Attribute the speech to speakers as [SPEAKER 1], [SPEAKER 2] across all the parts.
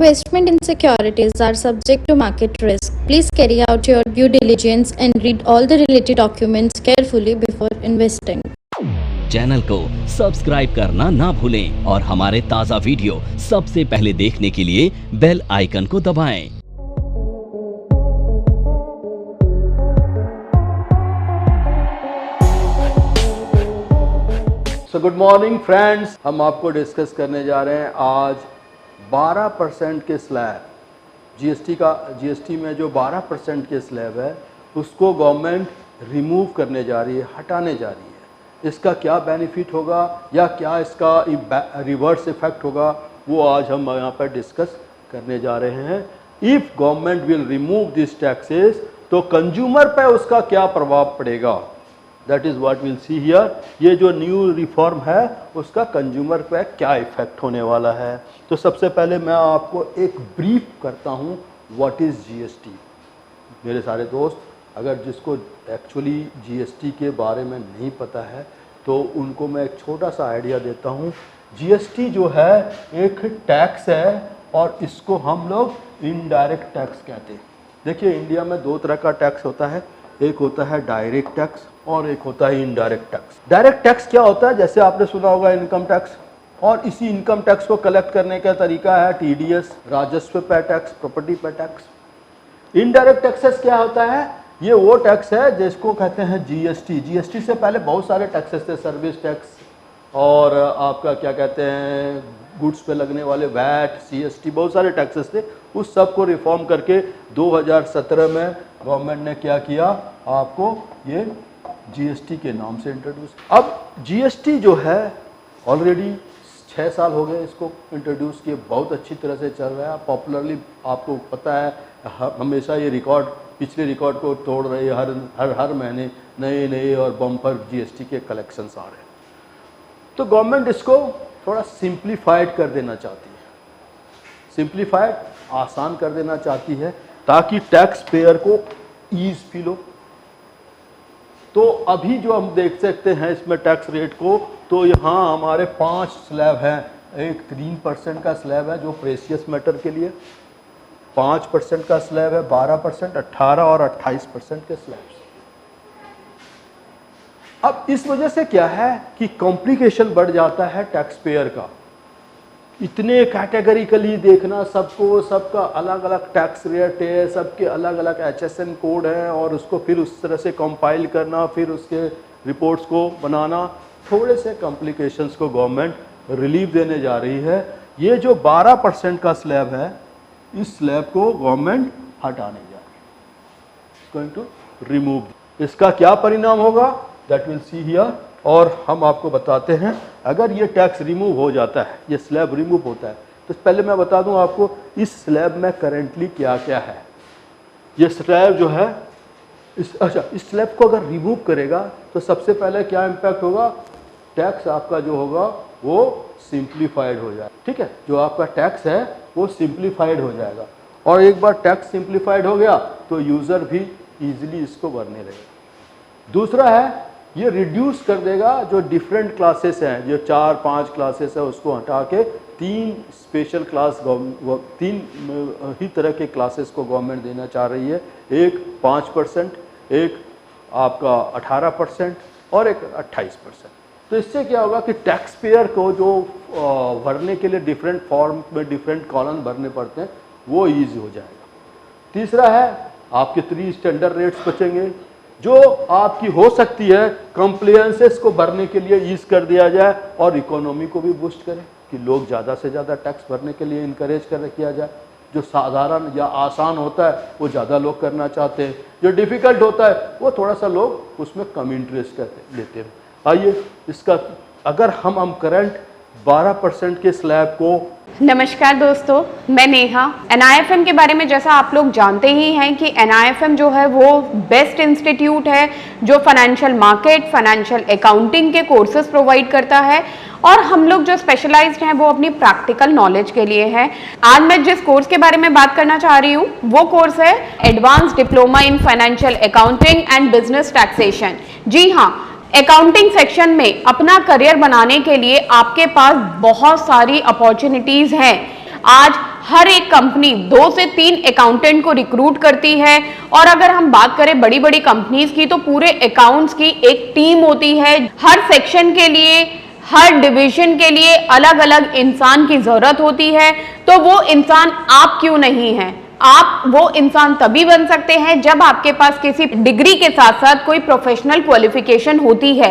[SPEAKER 1] Investment in securities are subject to market risk. Please carry out your due diligence and read all the related documents carefully before investing.
[SPEAKER 2] Channel को subscribe करना ना भूलें और हमारे ताज़ा video सबसे पहले देखने के लिए बेल आइकन को दबाएं।
[SPEAKER 3] गुड मॉर्निंग फ्रेंड्स, हम आपको डिस्कस करने जा रहे हैं आज 12% के स्लैब जीएसटी में जो 12% के स्लैब है उसको गवर्नमेंट रिमूव करने जा रही है, हटाने जा रही है। इसका क्या बेनिफिट होगा या क्या इसका रिवर्स इफेक्ट होगा वो आज हम यहाँ पर डिस्कस करने जा रहे हैं। If government will remove this taxes तो कंज्यूमर पे उसका क्या प्रभाव पड़ेगा, that is what will see here. ये जो न्यू रिफॉर्म है उसका कंज्यूमर पे क्या इफेक्ट होने वाला है। तो सबसे पहले मैं आपको एक ब्रीफ करता हूँ व्हाट इज़ जीएसटी। मेरे सारे दोस्त अगर जिसको एक्चुअली जीएसटी के बारे में नहीं पता है तो उनको मैं एक छोटा सा आइडिया देता हूँ। जीएसटी जो है एक टैक्स है और इसको हम लोग इनडायरेक्ट टैक्स कहते हैं। देखिए इंडिया में दो तरह का टैक्स होता है, एक होता है डायरेक्ट टैक्स और एक होता है इनडायरेक्ट टैक्स। डायरेक्ट टैक्स क्या होता है, जैसे आपने सुना होगा इनकम टैक्स, और इसी इनकम टैक्स को कलेक्ट करने का तरीका है टीडीएस, राजस्व पे टैक्स, प्रॉपर्टी पे टैक्स। इनडायरेक्ट टैक्सेस क्या होता है, ये वो टैक्स है जिसको कहते हैं जीएसटी। जीएसटी से पहले बहुत सारे टैक्सेस थे, सर्विस टैक्स और आपका क्या कहते हैं गुड्स पे लगने वाले वैट, सीएसटी, बहुत सारे टैक्सेस थे। उस सब को रिफॉर्म करके 2017 में गवर्नमेंट ने क्या किया, आपको ये जीएसटी के नाम से इंट्रोड्यूस। अब जीएसटी जो है ऑलरेडी 6 साल हो गए इसको इंट्रोड्यूस किए, बहुत अच्छी तरह से चल रहा है पॉपुलरली। आपको पता है हमेशा ये रिकॉर्ड, पिछले रिकॉर्ड को तोड़ रहे हैं। हर महीने नए नए और बम्पर जीएसटी के कलेक्शंस आ रहे हैं। तो गवर्नमेंट इसको थोड़ा सिंप्लीफाइड कर देना चाहती है, सिंप्लीफाइड आसान कर देना चाहती है ताकि टैक्स पेयर को ईज फील हो। तो अभी जो हम देख सकते हैं इसमें टैक्स रेट को, तो यहाँ हमारे 5 स्लैब हैं। एक 3% का स्लैब है जो प्रेशियस मेटल के लिए, 5% का स्लैब है, 12%, 18 और 28% के स्लैब्स। अब इस वजह से क्या है कि कॉम्प्लिकेशन बढ़ जाता है टैक्स पेयर का। इतने कैटेगरिकली देखना सबको, सबका अलग अलग टैक्स रेट है, सबके अलग अलग HSN कोड हैं और उसको फिर उस तरह से कंपाइल करना, फिर उसके रिपोर्ट्स को बनाना, थोड़े से कॉम्प्लिकेशंस को गवर्नमेंट रिलीफ देने जा रही है। ये जो 12% का स्लैब है इस स्लैब को गवर्नमेंट हटाने जा रही है, गोइंग टू रिमूव। इसका क्या परिणाम होगा दैट विल सी हियर, और हम आपको बताते हैं। अगर ये टैक्स रिमूव हो जाता है, ये स्लैब रिमूव होता है, तो पहले मैं बता दूं आपको इस स्लैब में करेंटली क्या क्या है। ये स्लैब जो है इस स्लैब को अगर रिमूव करेगा तो सबसे पहले क्या इम्पैक्ट होगा, टैक्स आपका जो होगा वो सिंप्लीफाइड हो जाएगा। ठीक है, जो आपका टैक्स है वो सिंप्लीफाइड हो जाएगा, और एक बार टैक्स सिंप्लीफाइड हो गया तो यूज़र भी ईजिली इसको भरने लगेगा। दूसरा है ये रिड्यूस कर देगा जो डिफरेंट क्लासेस हैं, जो 4-5 क्लासेस है उसको हटा के 3 स्पेशल क्लास, 3 ही तरह के क्लासेस को गवर्नमेंट देना चाह रही है। एक 5%, एक आपका 18% और एक 28%। तो इससे क्या होगा कि टैक्स पेयर को जो भरने के लिए डिफरेंट फॉर्म में डिफरेंट कॉलम भरने पड़ते हैं वो ईजी हो जाएगा। तीसरा है आपके 3 स्टैंडर्ड रेट्स बचेंगे, जो आपकी हो सकती है कंप्लायंसेस को भरने के लिए ईज कर दिया जाए और इकोनॉमी को भी बूस्ट करें कि लोग ज़्यादा से ज़्यादा टैक्स भरने के लिए इनकरेज किया जाए। जो साधारण या आसान होता है वो ज़्यादा लोग करना चाहते हैं, जो डिफ़िकल्ट होता है वो थोड़ा सा लोग उसमें कम इंटरेस्ट लेते हैं। आइए इसका अगर हम करंट 12% के स्लैब को।
[SPEAKER 4] नमस्कार दोस्तों, मैं नेहा। NIFM के बारे में जैसा आप लोग जानते ही हैं कि NIFM जो है वो बेस्ट इंस्टीट्यूट है जो फाइनेंशियल मार्केट, फाइनेंशियल अकाउंटिंग के कोर्सेज प्रोवाइड करता है, और हम लोग जो स्पेशलाइज्ड हैं वो अपनी प्रैक्टिकल नॉलेज के लिए है। आज मैं जिस कोर्स के बारे में बात करना चाह रही हूँ वो कोर्स है advance diploma in financial accounting and business taxation. जी हाँ, अकाउंटिंग सेक्शन में अपना करियर बनाने के लिए आपके पास बहुत सारी अपॉर्चुनिटीज हैं। आज हर एक कंपनी 2 से 3 अकाउंटेंट को रिक्रूट करती है। और अगर हम बात करें बड़ी बड़ी कंपनीज की, तो पूरे अकाउंट्स की एक टीम होती है। हर सेक्शन के लिए, हर डिवीजन के लिए अलग अलग इंसान की जरूरत होती है। तो वो इंसान आप क्यों नहीं है? आप वो इंसान तभी बन सकते हैं जब आपके पास किसी डिग्री के साथ साथ कोई प्रोफेशनल क्वालिफिकेशन होती है।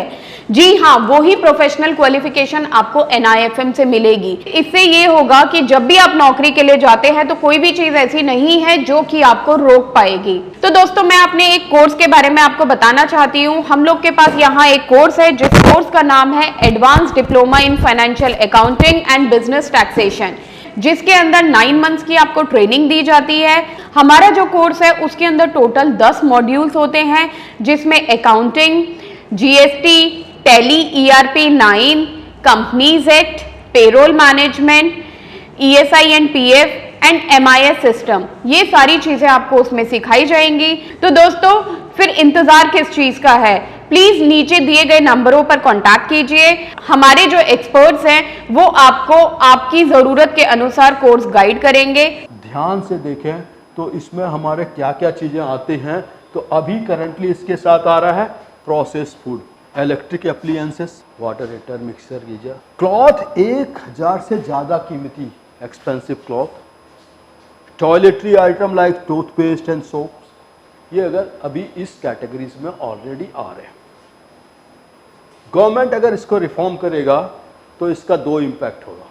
[SPEAKER 4] जी हाँ, वो ही प्रोफेशनल क्वालिफिकेशन आपको NIFM से मिलेगी। इससे ये होगा कि जब भी आप नौकरी के लिए जाते हैं तो कोई भी चीज ऐसी नहीं है जो कि आपको रोक पाएगी। तो दोस्तों, मैं अपने एक कोर्स के बारे में आपको बताना चाहती हूँ। हम लोग के पास यहाँ एक कोर्स है जिस कोर्स का नाम है advance diploma in financial accounting and business taxation, जिसके अंदर 9 मंथ्स की आपको ट्रेनिंग दी जाती है। हमारा जो कोर्स है उसके अंदर टोटल 10 मॉड्यूल्स होते हैं, जिसमें accounting, GST, tally, ERP 9, companies act, payroll management, ESI and PF and MIS system, ये सारी चीजें आपको उसमें सिखाई जाएंगी। तो दोस्तों, फिर इंतजार किस चीज का है? प्लीज नीचे दिए गए नंबरों पर कांटेक्ट कीजिए। हमारे जो एक्सपर्ट्स हैं वो आपको आपकी जरूरत के अनुसार कोर्स गाइड करेंगे।
[SPEAKER 3] ध्यान से देखें तो इसमें हमारे क्या क्या चीज़ें आती हैं। तो अभी करंटली इसके साथ आ रहा है process food, electric appliances, water heater, mixer, geyser, cloth 1000 से ज़्यादा कीमती expensive cloth, toiletry item like toothpaste and soap, ये अगर अभी इस कैटेगरीज में ऑलरेडी आ रहे हैं। गवर्नमेंट अगर इसको रिफॉर्म करेगा तो इसका 2 इम्पैक्ट होगा।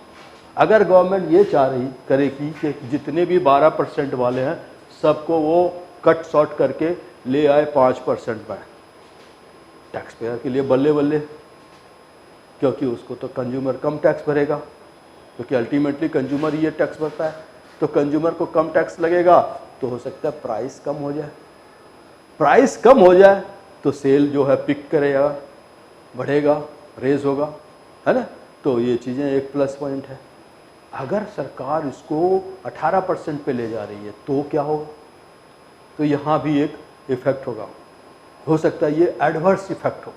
[SPEAKER 3] अगर गवर्नमेंट ये चाह रही करेगी कि जितने भी 12% वाले हैं सबको वो कट शॉर्ट करके ले आए 5% में, टैक्स पेयर के लिए बल्ले बल्ले, क्योंकि उसको तो कंज्यूमर कम टैक्स भरेगा, क्योंकि अल्टीमेटली कंज्यूमर ये टैक्स भरता है। तो कंज्यूमर को कम टैक्स लगेगा तो हो सकता है प्राइस कम हो जाए। प्राइस कम हो जाए तो सेल जो है पिक करेगा, बढ़ेगा, रेज होगा, है ना। तो ये चीज़ें एक प्लस पॉइंट है। अगर सरकार इसको 18% पे ले जा रही है तो क्या होगा? तो यहाँ भी एक इफेक्ट होगा। हो सकता है ये एडवर्स इफेक्ट हो,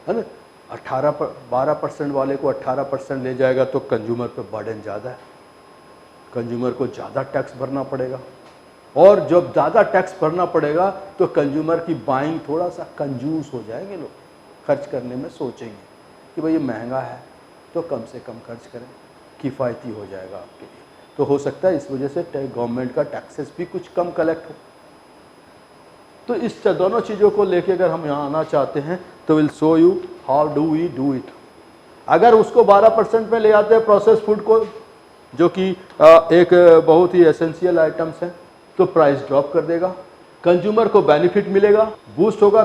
[SPEAKER 3] है ना। 12% वाले को 18% ले जाएगा तो कंज्यूमर पे बर्डन ज़्यादा है, कंज्यूमर को ज़्यादा टैक्स भरना पड़ेगा। और जब ज़्यादा टैक्स भरना पड़ेगा तो कंज्यूमर की बाइंग थोड़ा सा कंजूस हो जाएंगे, लोग खर्च करने में सोचेंगे कि भाई ये महंगा है तो कम से कम खर्च करें, किफ़ायती हो जाएगा आपके लिए। तो हो सकता है इस वजह से गवर्नमेंट का टैक्सेस भी कुछ कम कलेक्ट हो। तो इस दोनों चीज़ों को लेके अगर हम यहाँ आना चाहते हैं तो will show you how do we do it. अगर उसको 12% में ले आते हैं प्रोसेस फूड को, जो कि एक बहुत ही एसेंशियल आइटम्स हैं, तो प्राइस ड्रॉप कर देगा, कंज्यूमर को बेनिफिट मिलेगा, बूस्ट होगा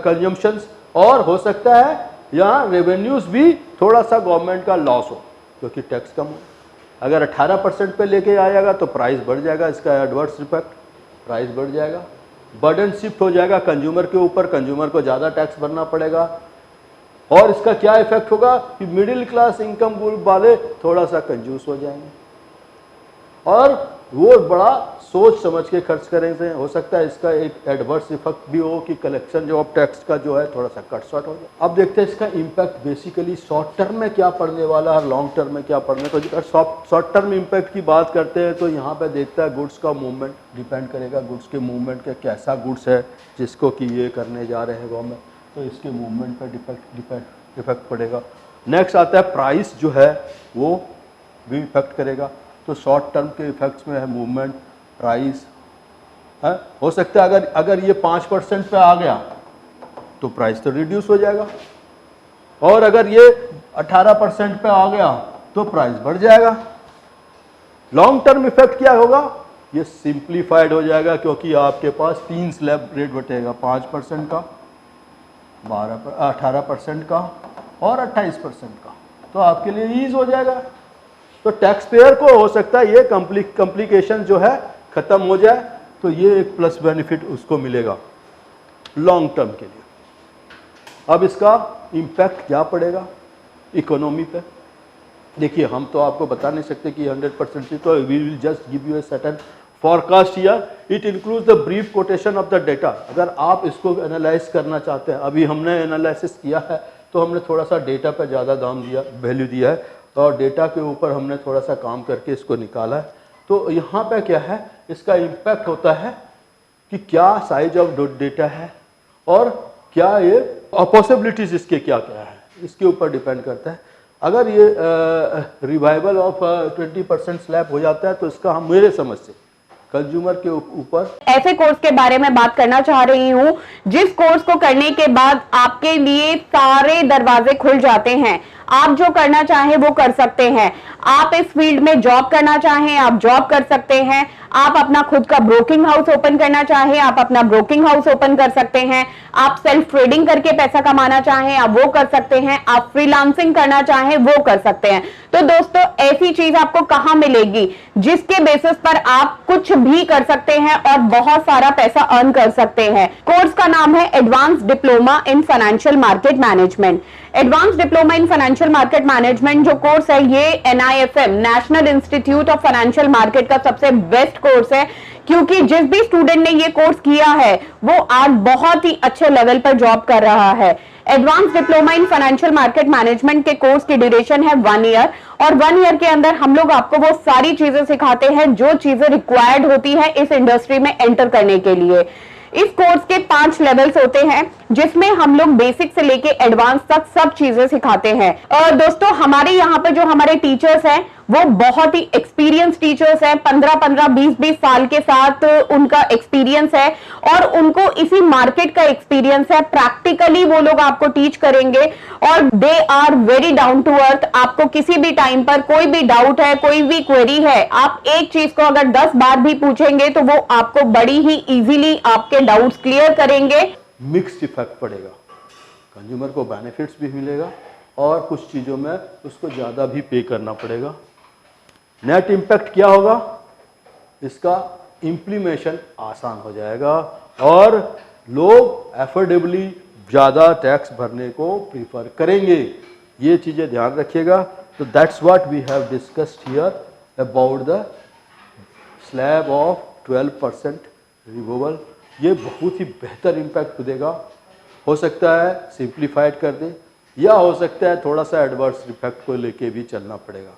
[SPEAKER 3] कंजम्पशंस, और हो सकता है यहाँ रेवेन्यूज भी थोड़ा सा गवर्नमेंट का लॉस हो क्योंकि टैक्स कम हो। अगर 18% पे लेके आएगा तो प्राइस बढ़ जाएगा, इसका एडवर्स इफेक्ट, प्राइस बढ़ जाएगा, बर्डन शिफ्ट हो जाएगा कंज्यूमर के ऊपर, कंज्यूमर को ज़्यादा टैक्स भरना पड़ेगा। और इसका क्या इफेक्ट होगा कि मिडिल क्लास इनकम ग्रुप वाले थोड़ा सा कंजूस हो जाएंगे और वो बड़ा सोच समझ के खर्च करेंगे। हो सकता है इसका एक एडवर्स इफेक्ट भी हो कि कलेक्शन जो ऑफ टैक्स का जो है थोड़ा सा कट शॉर्ट हो जाए। अब देखते हैं इसका इम्पैक्ट बेसिकली शॉर्ट टर्म में क्या पड़ने वाला है, लॉन्ग टर्म में क्या पड़ने। तो अगर शॉर्ट टर्म इम्पैक्ट की बात करते हैं तो यहाँ पे देखता है गुड्स का मूवमेंट डिपेंड करेगा, गुड्स के मूवमेंट का कैसा गुड्स है जिसको कि ये करने जा रहे हैं गवर्नमेंट, तो इसके मूवमेंट पर इफेक्ट पड़ेगा। नेक्स्ट आता है प्राइस जो है वो भी इफेक्ट करेगा। तो शॉर्ट टर्म के इफेक्ट्स में है मूवमेंट, प्राइस है। हो सकता है अगर ये 5% पे आ गया तो प्राइस तो रिड्यूस हो जाएगा, और अगर ये 18% पे आ गया तो प्राइस बढ़ जाएगा। लॉन्ग टर्म इफेक्ट क्या होगा? ये सिंप्लीफाइड हो जाएगा क्योंकि आपके पास 3 स्लैब रेट बटेगा, 5% का, 18% का और 28% का, तो आपके लिए ईज हो जाएगा। तो टैक्स पेयर को हो सकता है ये कॉम्प्लिकेशन जो है खत्म हो जाए, तो ये एक प्लस बेनिफिट उसको मिलेगा लॉन्ग टर्म के लिए। अब इसका इम्पैक्ट क्या पड़ेगा इकोनॉमी पे? देखिए, हम तो आपको बता नहीं सकते कि 100% तो we will just give you a certain forecast here. It includes the brief quotation of the data. अगर आप इसको एनालाइज करना चाहते हैं, अभी हमने एनालिसिस किया है तो हमने थोड़ा सा डेटा पर ज़्यादा दाम दिया, वैल्यू दिया है, और डेटा के ऊपर हमने थोड़ा सा काम करके इसको निकाला है। तो यहाँ पे क्या है, इसका इम्पैक्ट होता है कि क्या साइज ऑफ डेटा है और क्या ये पॉसिबिलिटीज इसके क्या क्या है, इसके ऊपर डिपेंड करता है। अगर ये रिवाइवल ऑफ 20% स्लैब हो जाता है तो इसका हम मेरे समझ से कंज्यूमर के ऊपर
[SPEAKER 4] ऐसे कोर्स के बारे में बात करना चाह रही हूं जिस कोर्स को करने के बाद आपके लिए सारे दरवाजे खुल जाते हैं, आप जो करना चाहें वो कर सकते हैं। आप इस फील्ड में जॉब करना चाहें आप जॉब कर सकते हैं, आप अपना खुद का ब्रोकिंग हाउस ओपन करना चाहें आप अपना ब्रोकिंग हाउस ओपन कर सकते हैं, आप सेल्फ ट्रेडिंग करके पैसा कमाना चाहें आप वो कर सकते हैं, आप फ्रीलांसिंग करना चाहें वो कर सकते हैं। तो दोस्तों ऐसी चीज आपको कहां मिलेगी जिसके बेसिस पर आप कुछ भी कर सकते हैं और बहुत सारा पैसा अर्न कर सकते हैं। कोर्स का नाम है advance diploma in financial market management. Advance diploma in financial market management जो कोर्स है ये NIFM national institute of financial market का सबसे बेस्ट कोर्स है, क्योंकि जिस भी स्टूडेंट ने ये कोर्स किया है वो आज बहुत ही अच्छे लेवल पर जॉब कर रहा है। Advance diploma in financial market management के कोर्स की ड्यूरेशन है 1 ईयर और 1 ईयर के अंदर हम लोग आपको वो सारी चीजें सिखाते हैं जो चीजें रिक्वायर्ड होती है इस इंडस्ट्री में एंटर करने के लिए। इस कोर्स के 5 लेवल्स होते हैं जिसमें हम लोग बेसिक से लेके एडवांस तक सब चीजें सिखाते हैं। और दोस्तों हमारे यहाँ पे जो हमारे टीचर्स हैं वो बहुत ही एक्सपीरियंस टीचर्स हैं, 15-15 20-20 साल के साथ उनका एक्सपीरियंस है और उनको इसी मार्केट का एक्सपीरियंस है। प्रैक्टिकली वो लोग आपको टीच करेंगे और they are very down to earth. आपको किसी भी टाइम पर कोई भी डाउट है कोई भी क्वेरी है, आप एक चीज को अगर 10 बार भी पूछेंगे तो वो आपको बड़ी ही इजीली आपके डाउट्स क्लियर करेंगे।
[SPEAKER 3] मिक्स्ड इफेक्ट पड़ेगा, कंज्यूमर को बेनिफिट्स भी मिलेगा और कुछ चीज़ों में उसको ज़्यादा भी पे करना पड़ेगा। नेट इम्पैक्ट क्या होगा, इसका इम्प्लीमेशन आसान हो जाएगा और लोग एफोर्डेबली ज़्यादा टैक्स भरने को प्रीफर करेंगे। ये चीज़ें ध्यान रखिएगा। तो that's what we have discussed here about the slab of 12% removal. ये बहुत ही बेहतर इम्पैक्ट देगा। हो सकता है सिंप्लीफाइड कर दे या हो सकता है थोड़ा सा एडवर्स इफेक्ट को लेके भी चलना पड़ेगा।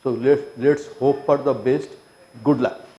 [SPEAKER 3] So let's hope for the best. Good luck.